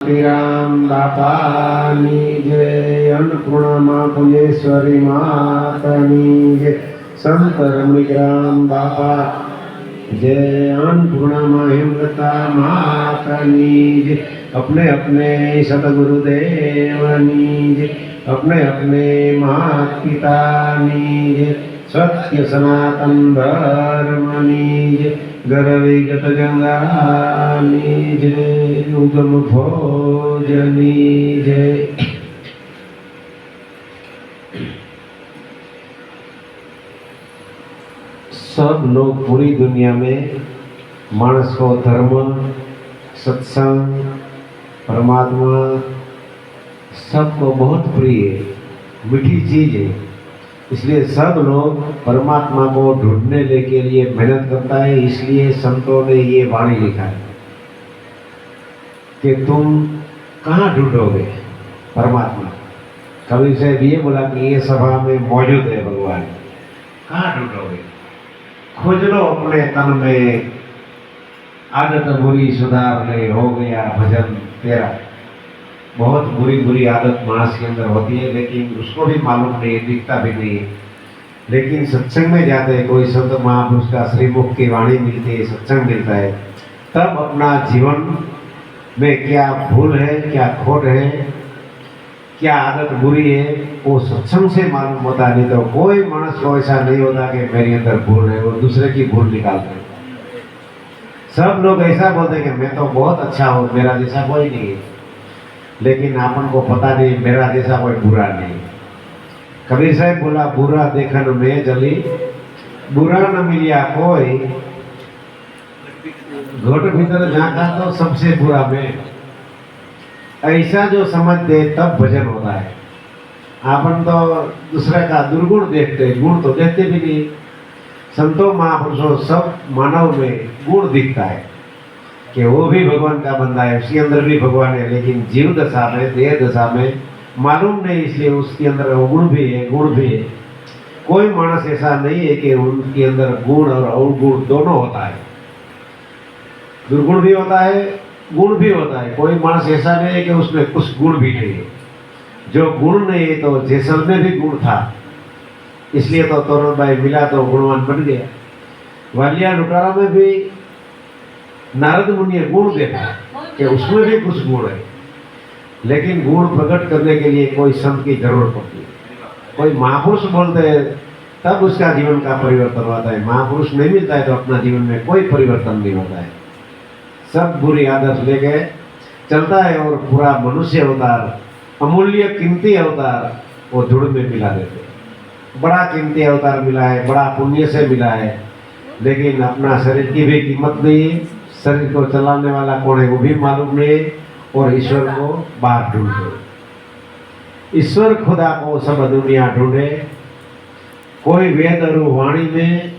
राम बापानी जय, अन्नपूर्णा माँ पुण्येश्वरी मातनी जय, संत रमणीराम बापा जय, अन्नपूर्णा माँ हेमलता मातनी जय, अपने अपने सदगुरुदेवनी जय, अपने अपने माता पिता जय, सत्य सनातन धर्मनी जय, गर्विगत गंगानी जय, उगम भोजनी जय। सब लोग पूरी दुनिया में मानस को धर्म, सत्संग, परमात्मा सबको बहुत प्रिय है, मीठी चीज है। इसलिए सब लोग परमात्मा को ढूंढने के लिए मेहनत करता है। इसलिए संतों ने ये वाणी लिखा है कि तुम कहाँ ढूंढोगे परमात्मा। कवि साहब ये बोला कि ये सभा में मौजूद है भगवान, कहाँ ढूंढोगे? खोज लो अपने तन में, आदत बुरी सुधार ले, हो गया भजन तेरा। बहुत बुरी बुरी आदत मानस के अंदर होती है, लेकिन उसको भी मालूम नहीं है, दिखता भी नहीं है। लेकिन सत्संग में जाते हैं, कोई संत महापुरुष का श्रीमुख की वाणी मिलती है, सत्संग मिलता है, तब अपना जीवन में क्या भूल है, क्या खोट है, क्या आदत बुरी है, वो सत्संग से मालूम होता है। नहीं तो कोई मानस को ऐसा नहीं होता कि मेरे अंदर भूल है, वो दूसरे की भूल निकालते हैं। सब लोग ऐसा बोलते हैं कि मैं तो बहुत अच्छा हूँ, मेरा जैसा कोई नहीं है, लेकिन आपन को पता नहीं मेरा जैसा कोई बुरा नहीं। कबीर साहब बोला, बुरा देखन में जली, बुरा न मिलिया कोई, घोट भीतर झांका तो सबसे बुरा मैं। ऐसा जो समझ दे तब भजन होता है। आपन तो दूसरे का दुर्गुण देखते, गुण तो देखते भी नहीं। संतों महापुरुषों सब मानव में गुण दिखता है कि वो भी भगवान का बंदा है, उसके अंदर भी भगवान है, लेकिन जीव दशा में, देह दशा में मालूम नहीं, इसलिए उसके अंदर अवगुण भी है, गुण भी है। कोई मानस ऐसा नहीं है कि उनके अंदर गुण और अवगुण दोनों होता है, दुर्गुण भी होता है, गुण भी होता है। कोई मानस ऐसा नहीं है कि उसमें कुछ गुण भी नहीं है। जो गुण नहीं है, तो जैसल में भी गुण था, इसलिए तो तोरण भाई मिला तो गुणवान बन गया। वालिया लुटारा में भी नारद मुनि ने गुण देखा कि उसमें भी कुछ गुण है, लेकिन गुण प्रकट करने के लिए कोई संत की जरूरत पड़ती है। कोई महापुरुष बोलते हैं तब उसका जीवन का परिवर्तन होता है। महापुरुष नहीं मिलता है तो अपना जीवन में कोई परिवर्तन नहीं होता है। सब बुरी आदत लेके चलता है और पूरा मनुष्य अवतार, अमूल्य कीमती अवतार वो धूड़ में मिला देते हैं। बड़ा कीमती अवतार मिला है, बड़ा पुण्य से मिला है, लेकिन अपना शरीर की भी कीमत नहीं है, शरीर को चलाने वाला कौन है वो भी मालूम नहीं है, और ईश्वर को बाहर ढूंढे। ईश्वर खुदा को सब दुनिया ढूंढे, कोई वेद और वाणी में,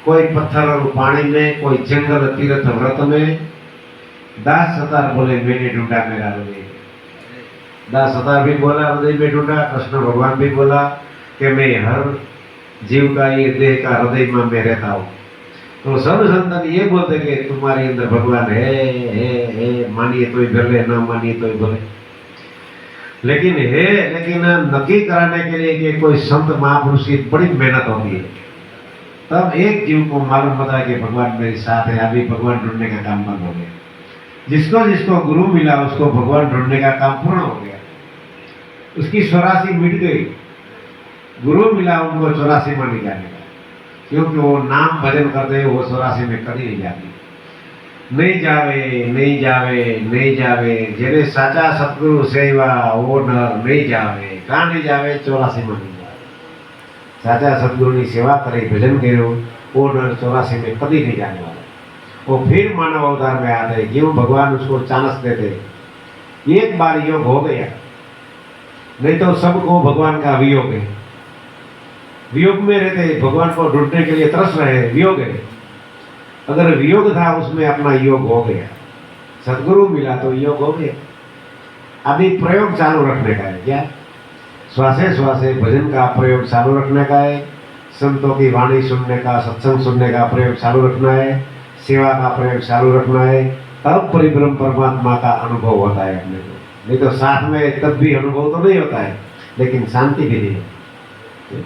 कोई पत्थर और पानी में, कोई जंगल तीर्थ व्रत में। दास सतार बोले मैंने ढूंढा मेरा हृदय। दास सतार भी बोला हृदय में ढूंढा, कृष्ण भगवान भी बोला कि मैं हर जीव का ये देह का हृदय में मैं रहता हूँ। तो सब संतन ये बोलते कि तुम्हारे अंदर भगवान है, मानिए तो ही भले, ना मानिए तो ही भले, लेकिन है। लेकिन नक्की कराने के लिए कि कोई संत महापुरुष की बड़ी मेहनत होती है, तब एक जीव को मालूम होता है कि भगवान मेरे साथ है। अभी भगवान ढूंढने का काम बंद हो गया। जिसको जिसको गुरु मिला उसको भगवान ढूंढने का काम पूर्ण हो गया, उसकी 84 मिट गई। गुरु मिला उनको 84 में नहीं जाने का, क्योंकि वो नाम भजन करते हैं, वो 84 में कभी नहीं जाती। नहीं जावे नहीं जावे नहीं जावे, जेने साचा सतगुरु सेवा वो नर नहीं जावे। कहाँ नहीं जावे? 84 में नहीं जावे। साचा सतगुरु की सेवा करे, भजन करो, वो नर 84 में कभी नहीं जाने वाला। वो फिर मानव अवतार में आते हैं, क्यों? भगवान उसको चांस देते। एक बार योग हो गया, नहीं तो सबको भगवान का वियोग है। वियोग में रहते, भगवान को ढूंढने के लिए तरस रहे, वियोग है। अगर वियोग था उसमें अपना योग हो गया, सदगुरु मिला तो योग हो गया। अभी प्रयोग चालू रखने का है। क्या? श्वासे श्वासे भजन का प्रयोग चालू रखने का है, संतों की वाणी सुनने का, सत्संग सुनने का प्रयोग चालू रखना है, सेवा का प्रयोग चालू रखना है, तब परिब्रह्म परमात्मा का अनुभव होता है अपने को। नहीं तो साथ में तब भी अनुभव तो नहीं होता है, लेकिन शांति भी नहीं होती।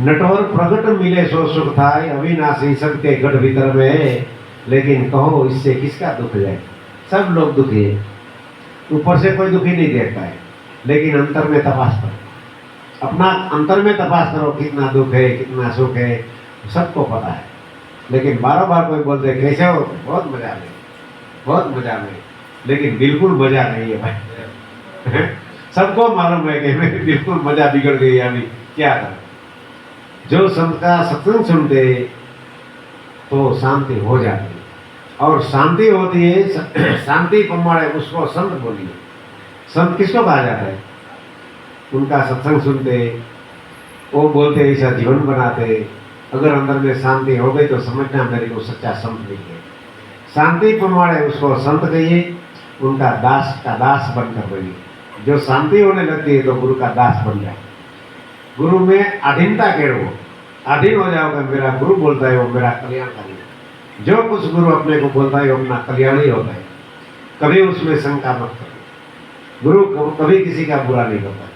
नटवर प्रगट मिले सो सुख था, अविनाशी सबके गढ़ भीतर में, लेकिन कहो इससे किसका दुख जाए। सब लोग दुखी है, ऊपर से कोई दुखी नहीं देखता है, लेकिन अंतर में तपास करो, अपना अंतर में तपास करो, कितना दुख है कितना सुख है सबको पता है। लेकिन बार बार कोई बोलते हैं कैसे हो, बहुत मजा में, बहुत मजा में, लेकिन बिल्कुल मजा नहीं है भाई। सबको मालूम है कि मेरी बिल्कुल मजा बिगड़ गई, अभी क्या करें। जो संत का सत्संग सुनते तो शांति हो जाती है, और शांति होती है, शांति प्रमाण उसको संत बोलिए। संत किसको कहा जाता है? उनका सत्संग सुनते, वो बोलते ऐसा जीवन बनाते, अगर अंदर में शांति हो गई तो समझना मेरे को सच्चा संत नहीं है। शांति प्रमाण उसको संत कहिए, उनका दास का दास बनकर रहिए। जो शांति होने लगती है तो गुरु का दास बन जाए। गुरु में अधीनता केड़ो, अधीन हो जाओगे। मेरा गुरु बोलता है वो मेरा कल्याणकारी है। जो कुछ गुरु अपने को बोलता है वो अपना कल्याण ही होता है, कभी उसमें शंका मत करो। गुरु कभी किसी का बुरा नहीं करता।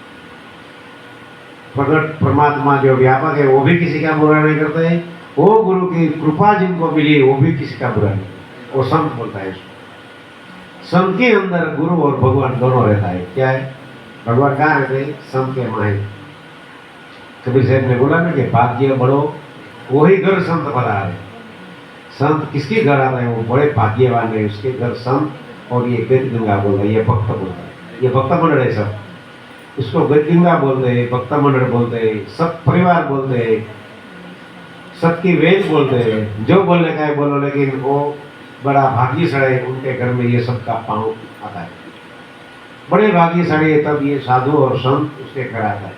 प्रगट परमात्मा जो व्यापक है वो भी किसी का बुरा नहीं करते हैं। वो गुरु की कृपा जिनको मिली वो भी किसी का बुरा नहीं करते। वो संत बोलता है उसको। संत के अंदर गुरु और भगवान दोनों रहता है। क्या है? भगवान कहाँ रहते हैं? संत के माहे। कबीर साहब ने बोला ना कि भाग्य बढ़ो वही घर संत बना है। संत किसके घर आता है? वो बड़े भाग्यवान है, उसके घर संत। और ये गंगा बोल रहा है, ये भक्त बोल रहा है, ये भक्त मंडल है सब। उसको गंगा बोलते हैं, भक्त मंडल बोलते हैं, सब परिवार बोलते हैं, सबकी वेद बोलते हैं। जो बोलने का है बोलो, लेकिन वो बड़ा भाग्यशाली है, उनके घर में ये सब का पाँव आता है। बड़े भाग्यशाली है तब ये साधु और संत उसके घर आता है।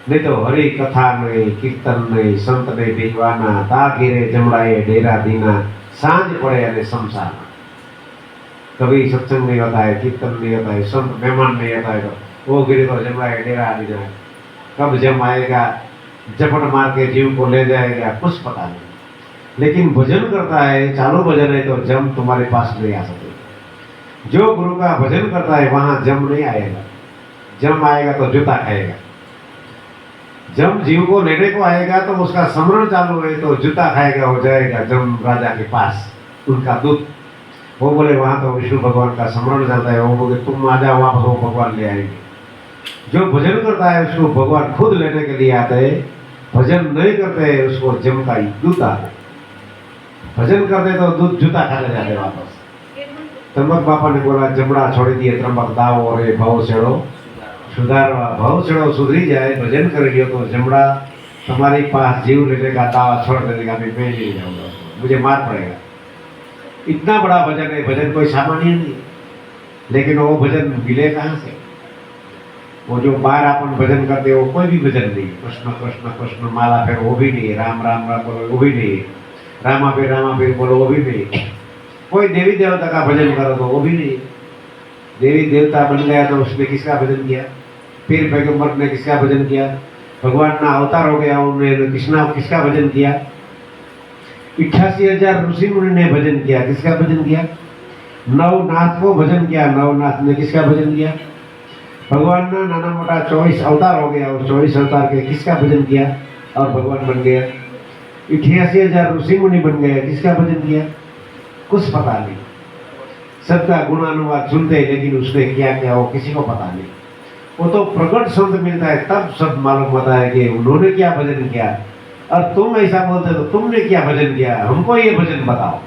नहीं तो हरि कथा नहीं, कीर्तन नहीं, संत नहीं भिजवाना, ता गिरे जमड़ाए डेरा दीना, सांझ पड़े अने शमशान। कभी सत्संग नहीं होता है, कीर्तन नहीं होता है, संत मेहमान नहीं होता है, तो वो गिरे तो जमड़ाए डेरा दीना। कब जम आएगा, झपट मार के जीव को ले जाएगा, कुछ पता नहीं। लेकिन भजन करता है, चालू भजन है, तो जम तुम्हारे पास नहीं आ सकते। जो गुरु का भजन करता है वहां जम नहीं आएगा। जम आएगा तो जूता खाएगा। जब जीव को लेने को आएगा तो उसका स्मरण चालू है तो जूता खाएगा, हो जाएगा जम राजा के पास, उनका दूत। वो बोले वहां तो विष्णु भगवान का स्मरण चलता है, वो बोले तुम आ जाओ वापस, वो भगवान ले आएंगे। जो भजन करता है उसको भगवान खुद लेने के लिए आते हैं। भजन नहीं करते हैं उसको जम का दूत आते। भजन करते तो दूध जूता खा ले जाते वापस। त्र्यंबक बापा ने बोला जमड़ा छोड़ दिए त्र्यंबक दाव और भाव छेड़ो सुधारवा। भाव छेड़ो सुधरी जाए, भजन कर लियो तो जमड़ा तुम्हारे पास जीव लेने का दावा छोड़ देने का, मैं नहीं जाऊंगा, मुझे मार पड़ेगा। इतना बड़ा भजन है, भजन कोई सामान्य नहीं। लेकिन वो भजन मिले कहाँ से? वो जो बार अपन भजन करते वो कोई भी भजन नहीं। कृष्ण कृष्ण कृष्ण माला फिर वो भी नहीं है, राम राम राम बोलो वो भी नहीं है, रामा फिर बोलो वो भी नहीं है। कोई देवी देवता का भजन करो तो वो भी नहीं है। देवी देवता बन गया तो उसने किसका भजन किया? पीर पैगंबर ने किसका भजन किया? भगवान ना अवतार हो गया उन्होंने किसका भजन किया? 88,000 ऋषि मुनि ने भजन किया, किसका भजन किया? नवनाथ को भजन किया, नवनाथ ने किसका भजन किया? भगवान ना नाना मोटा 24 अवतार हो गया, और 24 अवतार के किसका भजन किया और भगवान बन गया? 88,000 ऋषि मुनि बन गए, किसका भजन किया? कुछ पता नहीं। सबका गुणानुवाद सुनते लेकिन उसने क्या किया वो किसी को पता नहीं। वो तो प्रकट संत मिलता है तब सब मालूम होता है कि उन्होंने क्या भजन किया। और तुम ऐसा बोलते तो तुमने क्या भजन किया, हमको ये भजन बताओ।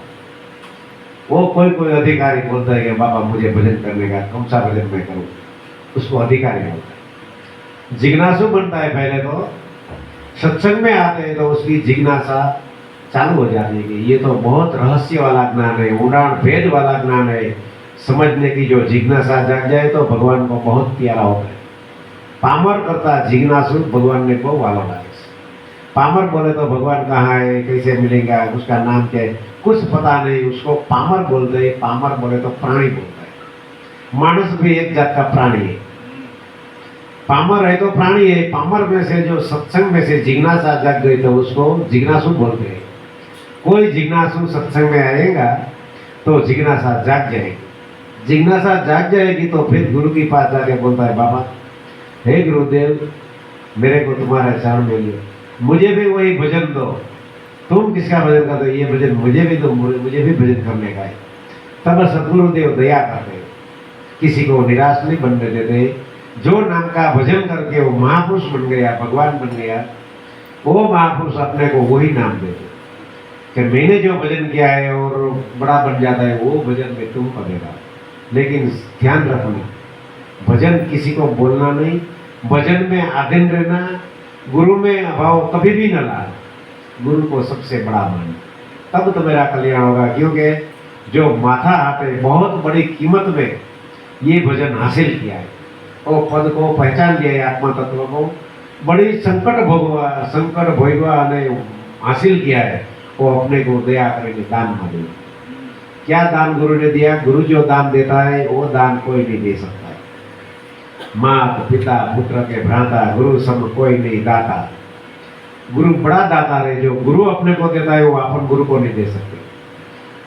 वो कोई अधिकारी बोलता है कि बाबा मुझे भजन करने का, कौन सा भजन मैं करूँ, उसको अधिकारी बोलता है। जिज्ञासु बनता है पहले तो, सत्संग में आते हैं तो उसकी जिज्ञासा चालू हो जाती है कि ये तो बहुत रहस्य वाला ज्ञान है, उड़ान भेद वाला ज्ञान है। समझने की जो जिज्ञासा जाग जाए तो भगवान को बहुत प्यारा होता है। पामर करता जिज्ञासु भगवान ने को वाला है। पामर बोले तो भगवान कहाँ है, कैसे मिलेगा, उसका नाम क्या है, कुछ पता नहीं, उसको पामर बोलते हैं। पामर बोले तो प्राणी बोलता है। मानस भी एक जात का प्राणी है। पामर है तो प्राणी है। पामर में से जो सत्संग में से जिज्ञासा जाग गई तो उसको जिज्ञासु बोलते हैं। कोई जिज्ञासु सत्संग में आएगा तो जिज्ञासा जाग जाएगी। जिज्ञासा जाग जाएगी तो फिर गुरु के पास जाके बोलता है, बाबा हे गुरुदेव, मेरे को तुम्हारे चरण में लियो, मुझे भी वही भजन दो। तुम किसका भजन करते हो, ये भजन मुझे भी दो, मुझे भी भजन करने का है। तब सदगुरुदेव दया करते, किसी को निराश नहीं बनने देते। जो नाम का भजन करके वो महापुरुष बन गया, भगवान बन गया, वो महापुरुष अपने को वही नाम देते कि मैंने जो भजन किया है और बड़ा बन जाता है, वो भजन में तुम पड़ेगा। लेकिन ध्यान रखना, भजन किसी को बोलना नहीं, भजन में आधीन रहना, गुरु में अभाव कभी भी न ला, गुरु को सबसे बड़ा मान, तब तो मेरा कल्याण होगा। क्योंकि जो माथा हाथे बहुत बड़ी कीमत में ये भजन हासिल किया है, वो पद को पहचान लिया है, आत्मा तत्व को बड़ी संकट भोगवा ने हासिल किया है, वो अपने को दया करेंगे, दान मांगेंगे। क्या दान गुरु ने दिया? गुरु जो दान देता है वो दान कोई नहीं दे सकता है। माता पिता पुत्र के भ्राता, गुरु सम कोई नहीं दाता। गुरु बड़ा दाता है, जो गुरु अपने को देता है वो अपन गुरु को नहीं दे सकते।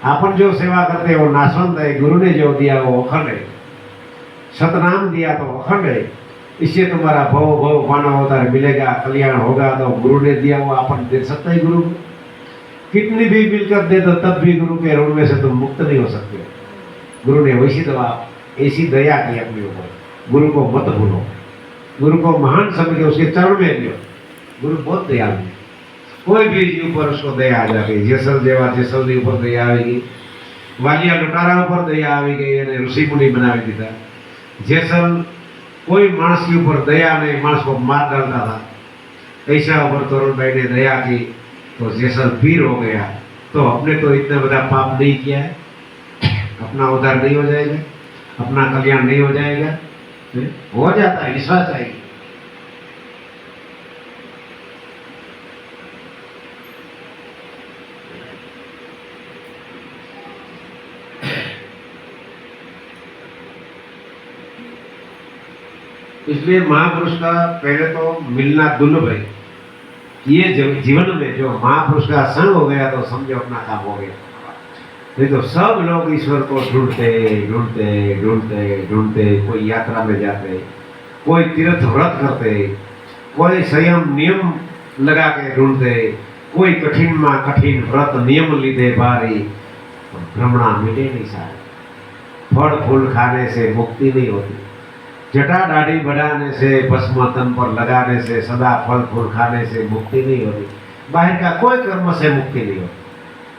अपन जो सेवा करते हैं वो नाशवंत है, गुरु ने जो दिया वो अखंड है। सतनाम दिया तो अखंड है, इससे तुम्हारा भव भव मानव अवतार मिलेगा, कल्याण होगा। तो गुरु ने दिया वो अपन दे सकता है। गुरु कितनी भी मिलकर दे दो तब भी गुरु के ऋण में से तुम मुक्त नहीं हो सकते। गुरु ने वैसी दवा, ऐसी दया की अपने ऊपर। गुरु को मत भूलो, गुरु को महान समझ के उसके चरण में लियो। गुरु बहुत दयालु है, कोई भी जीव पर उसको दया आ जाएगी। जेसल जेवा जेसलनी ऊपर दया आएगी, वालिया लुटारा ऊपर दया आएगी, એને ઋષિ મુનિ બનાવી દીધા। जेसल कोई मानस के ऊपर दया नहीं, मानस को मार डालता था। ऐसा ऊपर तरुण भाई ने दया की तो जेसल वीर हो गया। तो अपने तो इतना बड़ा पाप नहीं किया है, अपना उद्धार नहीं हो जाएगा, अपना कल्याण नहीं हो जाएगा? हो जाता है, विश्वास चाहिए। इसलिए महापुरुष का पहले तो मिलना दुर्लभ है। ये जीवन में जो महापुरुष का संग हो गया तो समझो अपना काम हो गया। नहीं तो सब लोग ईश्वर को ढूंढते ढूंढते ढूंढते ढूंढते, कोई यात्रा में जाते, कोई तीर्थ व्रत करते, कोई संयम नियम लगा के ढूंढते, कोई कठिन में कठिन व्रत नियम लीधे बारी, भ्रमणा मिटे नहीं सारे। फल फूल खाने से मुक्ति नहीं होती, जटा दाढ़ी बढ़ाने से, भस्म तन पर लगाने से, सदा फल फूल खाने से मुक्ति नहीं होती। बाहर का कोई कर्म से मुक्ति नहीं होती।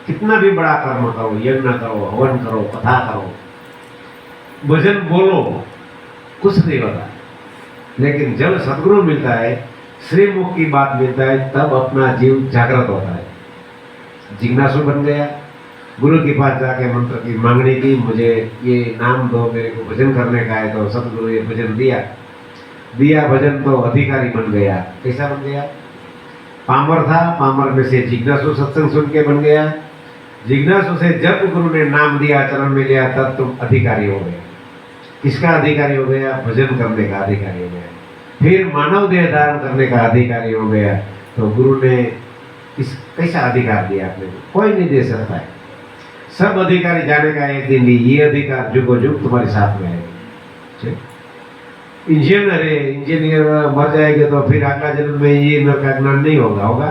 कितना भी बड़ा कर्म करो, यज्ञ करो, हवन करो, कथा करो, भजन बोलो, कुछ नहीं होता। लेकिन जब सदगुरु मिलता है, श्रीमुख की बात मिलता है, तब अपना जीव जागृत होता है। जिज्ञासु बन गया, गुरु के पास जाके मंत्र की मांगने की, मुझे ये नाम दो, मेरे को भजन करने का है। तो सदगुरु ये भजन दिया भजन तो अधिकारी बन गया। कैसा बन गया? पामर था, पामर में से जिज्ञासु सत्संग सुन के बन गया। जिज्ञासु से जब गुरु ने नाम दिया, चरण में लिया, तब तुम अधिकारी हो गए। किसका अधिकारी हो गया? भजन करने का अधिकारी हो गया। फिर मानव देह धारण करने का अधिकारी हो गया। तो गुरु ने कैसा अधिकार दिया अपने को? कोई नहीं दे सकता है। सब अधिकारी जाने का एक दिन ही, ये अधिकार जुगो जुग तुम्हारे साथ में है। इंजीनियर मर जाएंगे तो फिर अगला जन्म में इंजीनियर का ज्ञान नहीं होगा।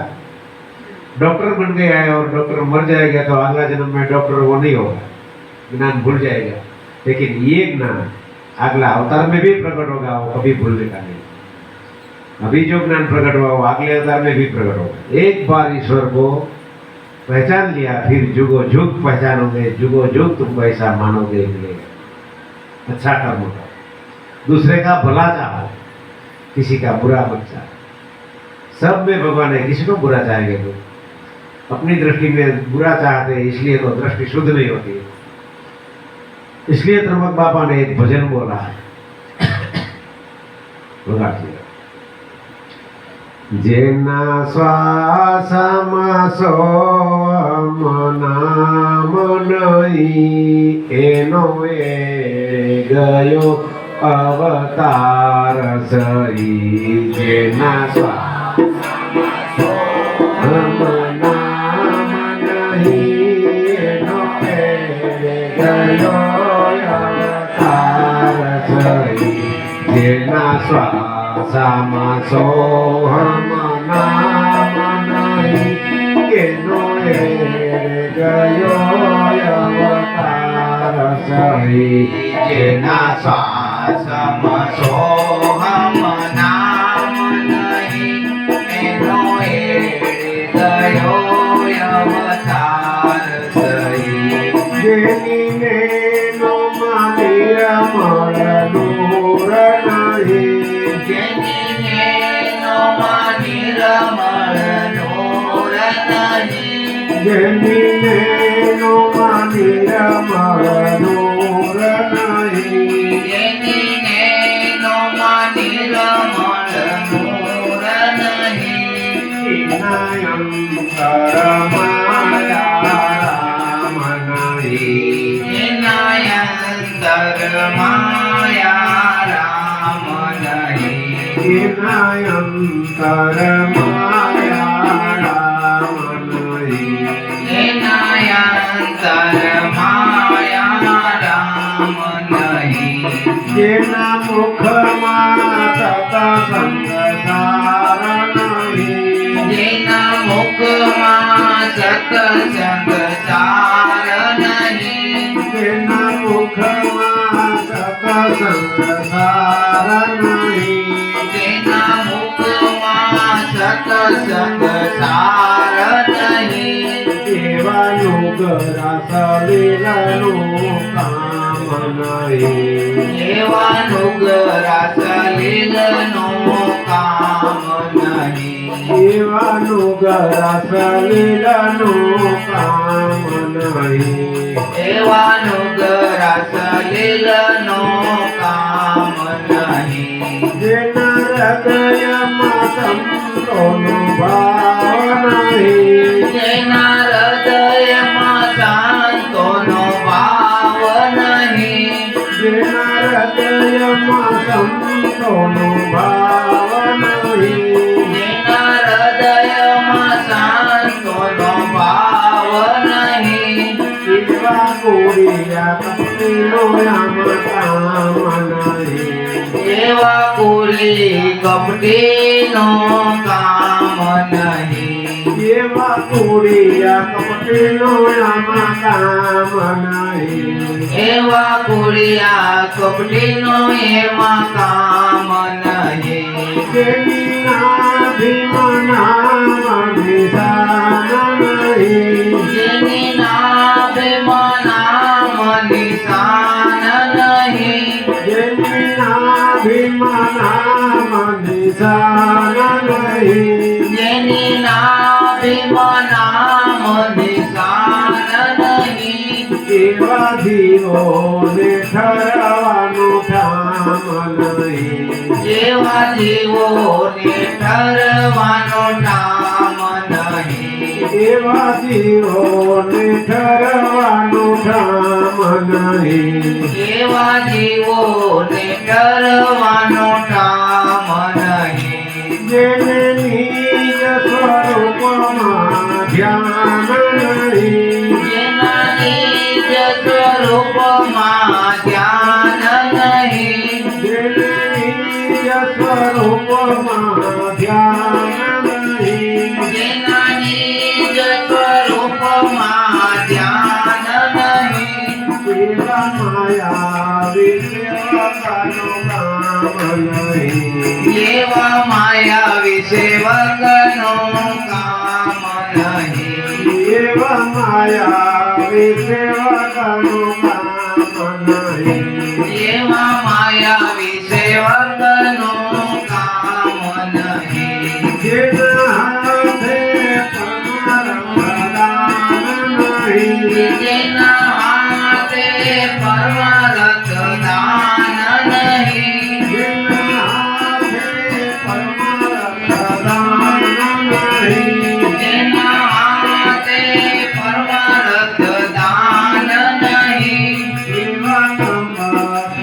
डॉक्टर बन गया है और डॉक्टर मर जाएगा तो अगला जन्म में डॉक्टर वो नहीं होगा, ज्ञान भूल जाएगा। लेकिन ये ज्ञान अगला अवतार में भी प्रकट होगा, वो कभी भूलने का नहीं। अभी जो ज्ञान प्रकट हुआ वो अगले अवतार में भी प्रकट होगा। एक बार ईश्वर को पहचान लिया, फिर जुगो जुग पहचानोगे, जुगो जुग तुमको ऐसा मानोगे मिलेगा। अच्छा कर्म करो, दूसरे का भला चाहो, किसी का बुरा मत चाहो। सब में भगवान है, किसी को बुरा चाहेंगे तो अपनी दृष्टि में बुरा चाहते हैं, इसलिए तो दृष्टि शुद्ध नहीं होती है। इसलिए त्र्यंबक बाबा ने एक भजन बोला है, जेना श्वासमा सोम नाम नहीं, एनो ए गयो अवतार सरी। जेना श्वासमा सोम नाम नहीं, एनो ए શ્વાસામાં સોહમ નામ નહીં કેનો એ ગયો અવતાર સહી જેના શ્વાસમાં સોહમ નામ નહીં એનો એડ ગયો અવતાર સહી જેની નેનો માની રમણ નૂર નહીં જેની નેનો માની રમણ નૂર નહીં જેની નેનો માની રમણ નૂર નહીં જેની નેનો માની રમણ નૂર નહીં નાયંતર માયા રામ નહીં એના અંતર માયા રામ નહીં નાયંતર માયા રામ નહીં એના અંતર માયા રામ નહીં જેના મુખમાં સતસંગ સાર નહીં જેના મુખમાં સત્સંગ સાર નહીં જેના મુખમાં સતસંગ સાર નહીં જેના મુખમાં સત્સંગ સાર નહીં એવાનું રસ લીલાનું કામ નહીં એવાનું રસ લીલનું કામ નહીં એવાનું રસ લીલાનું કામ નહીં એવાનું રસ લીલનું કામ નહીં જેના હૃદયમાં સંતોનું ભાવ નહીં જેના હૃદયમાં શાંતોનો ભાવ નહીં જેના હૃદયમાં સંતોનું ભાવ નહીં જેના હૃદયમાં શાંતોનો ભાવ નહીં એવા ગોળિયા કપટીનો આમ કામ નહીં એવા કુલી કપટીનો કામ નહીં એવા ગોળિયા કપટીનો આમ કામ નહીં એવા કુલિયા કપટીનો એમાં કામ નહીં જેની નાભિમાના નિશાન નહીં જેની નાભિમાં નામ નિશાન નહીં જેની નાભિમાના નિશાન નહીં જેની નાભિમાં નામ નિશાન નહીં એવા જીવોને ઠરવાનું ઠામ નહીં એવા જીવોને ઠરવાનો નામ નહીં એવા જીવોને ઠરવાનું ઠામ નહીં એવા જીવોને ઠરવાનો નામ નહીં જેને નિજ સ્વરૂપમાં ધ્યાન નહીં જેના નિજ સ્વરૂપમાં ધ્યાન નહીં જેને નિજ સ્વરૂપમાં ધ્યાન નહીં જેના નિજ સ્વરૂપમાં ધ્યાન નહીં એવા માયા વિષયનું કામ નહીં એવા માયાવી સેવકનું કામ નહીં એવા માયા વિષયનું કામ નહીં એવા માયાવી સેવકનું કામ નહીં જેના હાથે પરમારમ નહીં જેના હાથે પરમારથ દાન નહીં જેના હાથે પરમારમ નહીં જેના હાથે પરમારથ દાન નહીં એવા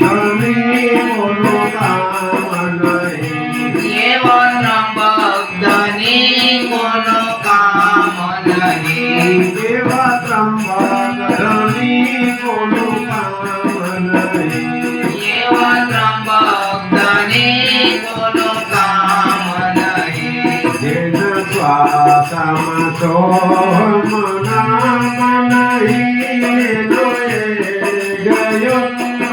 ધણી મોનો કામ નહીં એવો ત્રંબકધની કોનો કામ નહીં એવા ધણી કોનો કામ નહીં એવા ત્રંબકધની શ્વાસમાં સોહમ નામ નહીં ગયો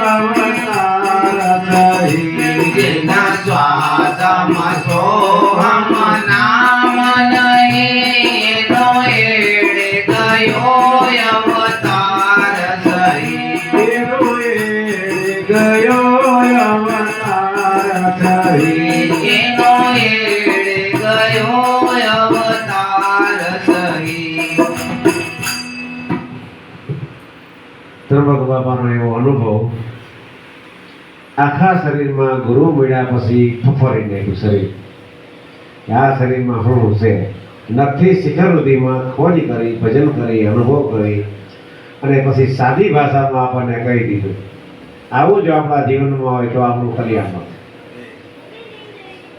અવતાર થઈ જેના શ્વાસમાં સોહમ નામ નહીં એનો એળે ગયો અવતાર સહી એનો ગયો અવતાર થઈ એનો એળે ગયો અવતાર સહી ત્રંબક બાપાનો એવો અનુભવ આખા શરીરમાં ગુરુ મળ્યા પછી ફફરી નાખ્યું શરીર કે આ શરીરમાં શું છે નથી શિખર સુધીમાં ખોજ કરી ભજન કરી અનુભવ કરી અને પછી સાદી ભાષામાં આપણને કહી દીધું આવું જો આપણા જીવનમાં હોય તો આપણું કલ્યાણ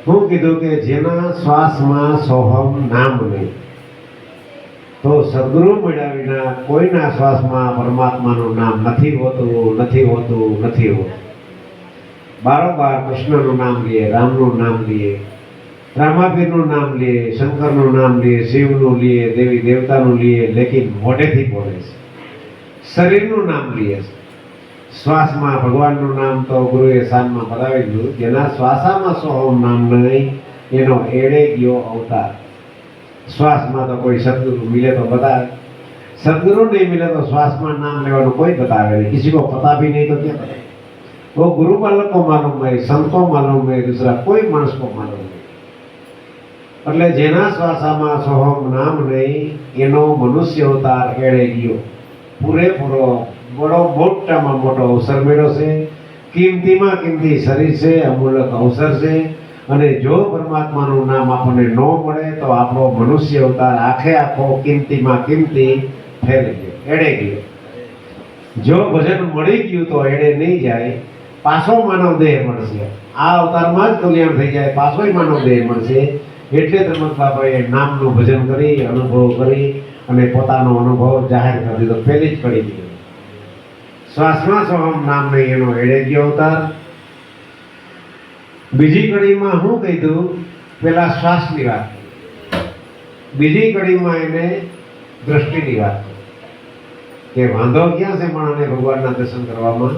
હું કીધું કે જેના શ્વાસમાં સોહમ નામ નહીં તો સદગુરુ મળ્યા વિના કોઈના શ્વાસમાં પરમાત્માનું નામ નથી હોતું નથી હોતું નથી હોતું બારોબાર કૃષ્ણનું નામ લઈએ રામનું નામ લઈએ રામાપીરનું નામ લઈએ શંકરનું નામ લઈએ શિવનું લઈએ દેવી દેવતાનું લઈએ લેકિન મોઢેથી બોલે છે શરીરનું નામ લઈએ છે શ્વાસમાં ભગવાનનું નામ તો ગુરુએ સાનમાં બતાવી દીધું જેના શ્વાસામાં સોહમ નામ નહીં એનો એડે ગયો અવતાર શ્વાસમાં તો કોઈ સદગુરુ મિલે તો बतावे सदगुरु नहीं मिले तो श्वास में नाम लेवा कोई बतावे नहीं किसी को पता भी नहीं तो क्या बताए वो गुरु बालक को मालूम है संत को मालूम है दूसरा कोई मानस को मालूम नहीं એટલે જેના શ્વાસામાં સોહમ નામ નહીં એનો મનુષ્ય અવતાર એળે ગયો પૂરેપૂરો બડો મોટામાં મોટો અવસર મેળ્યો છે કિંમતીમાં કિંમતી શરીર છે અમૂલક અવસર છે અને જો પરમાત્માનું નામ આપણને ન મળે તો આપણો મનુષ્ય અવતાર આખે આખો કિંમતીમાં કિંમતી ફેરી ગયો એડે ગયો જો ભજન મળી ગયું તો એડે નહીં જાય પાછો માનવ દેહ મળશે આ અવતારમાં જ કલ્યાણ થઈ જાય પાછોય માનવ દેહ મળશે એટલે ત્રંબક બાપાએ નામનું ભજન કરી અનુભવ કરી અને પોતાનો અનુભવ જાહેર કરી દીધો પહેલી જ કરી દીધો શ્વાસમાં સોહમ નામ નહીં એનો એડે ગયો અવતાર બીજી કડીમાં શું કીધું પેલા શ્વાસની વાત બીજી કડીમાં એને દ્રષ્ટિની વાત કે વાંધો ક્યાં છે માણસને ભગવાનના દર્શન કરવામાં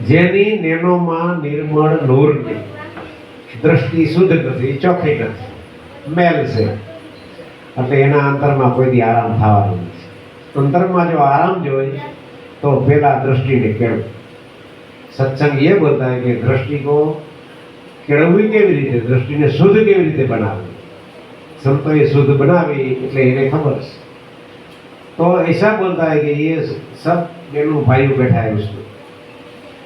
જેની નેનોમાં નિર્મળ નૂર નહીં દ્રષ્ટિ શુદ્ધ નથી ચોખ્ખી નથી મેલ છે એટલે એના અંતરમાં કોઈથી આરામ થવાનો નથી અંતરમાં જો આરામ જોઈએ તો પેલા દૃષ્ટિને કેળવું सत्संग ये बोलता है कि दृष्टि को केळववी केवी रीते दृष्टि ने शुद्ध केवी रीते बनावी संतोए शुद्ध बनावी એટલે એને ખબર છે तो ऐसा बोलता है कि ये सब बेनू भाइयों बैठा है उसमें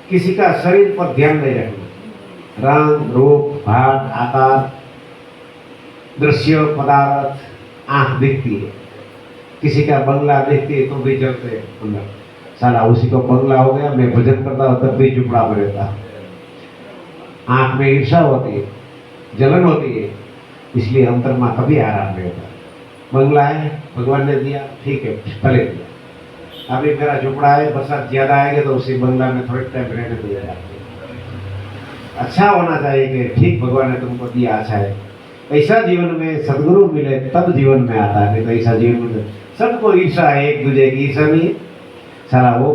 किसी का शरीर पर ध्यान नहीं रखना रंग रूप भाग आकार दृश्य पदार्थ आंख दिखती है किसी का बंगला देखती है तो भी चलते हैं अंदर साला उसी को बंगला हो गया मैं भजन करता हूँ तब भी चुपड़ा में रहता आंख में ईर्षा होती है जलन होती है इसलिए अंतर में कभी आराम नहीं होता बंगला है भगवान ने दिया ठीक है भले दिया अभी मेरा झुपड़ा है बरसात ज्यादा आएगा तो उसी बंगला में थोड़े टाइम रहने को जाएगा अच्छा होना चाहिए कि ठीक भगवान ने तुमको दिया अच्छा है ऐसा जीवन में सदगुरु मिले तब जीवन में आता है नहीं तो ऐसा जीवन में सबको ईर्षा है एक दूसरे की ईर्षा नहीं सारा वो